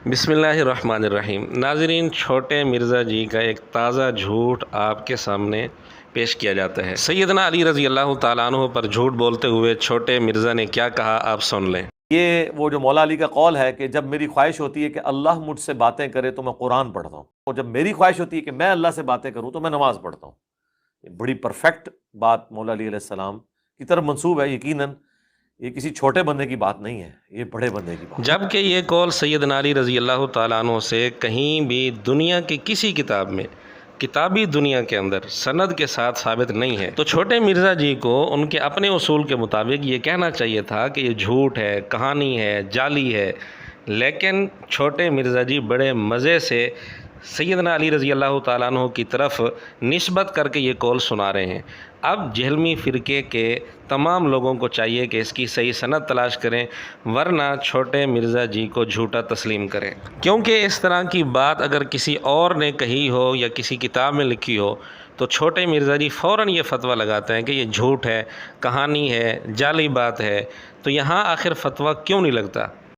بسم اللہ الرحمن الرحیم۔ ناظرین، چھوٹے مرزا جی کا ایک تازہ جھوٹ آپ کے سامنے پیش کیا جاتا ہے۔ سیدنا علی رضی اللہ تعالیٰ عنہ پر جھوٹ بولتے ہوئے چھوٹے مرزا نے کیا کہا، آپ سن لیں۔ یہ وہ جو مولا علی کا قول ہے کہ جب میری خواہش ہوتی ہے کہ اللہ مجھ سے باتیں کرے تو میں قرآن پڑھتا ہوں، اور جب میری خواہش ہوتی ہے کہ میں اللہ سے باتیں کروں تو میں نماز پڑھتا ہوں۔ یہ بڑی پرفیکٹ بات مولا علی علیہ السلام کی طرف منسوب ہے۔ یقیناً یہ کسی چھوٹے بندے کی بات نہیں ہے، یہ بڑے بندے کی بات ہے۔ جبکہ یہ قول سیدنا علی رضی اللہ تعالیٰ عنہ سے کہیں بھی دنیا کی کسی کتاب میں، کتابی دنیا کے اندر سند کے ساتھ ثابت نہیں ہے، تو چھوٹے مرزا جی کو ان کے اپنے اصول کے مطابق یہ کہنا چاہیے تھا کہ یہ جھوٹ ہے، کہانی ہے، جعلی ہے۔ لیکن چھوٹے مرزا جی بڑے مزے سے سیدنا علی رضی اللہ تعالیٰ عنہ کی طرف نسبت کر کے یہ قول سنا رہے ہیں۔ اب جہلمی فرقے کے تمام لوگوں کو چاہیے کہ اس کی صحیح سند تلاش کریں، ورنہ چھوٹے مرزا جی کو جھوٹا تسلیم کریں، کیونکہ اس طرح کی بات اگر کسی اور نے کہی ہو یا کسی کتاب میں لکھی ہو تو چھوٹے مرزا جی فوراً یہ فتویٰ لگاتے ہیں کہ یہ جھوٹ ہے، کہانی ہے، جعلی بات ہے۔ تو یہاں آخر فتویٰ کیوں نہیں لگتا؟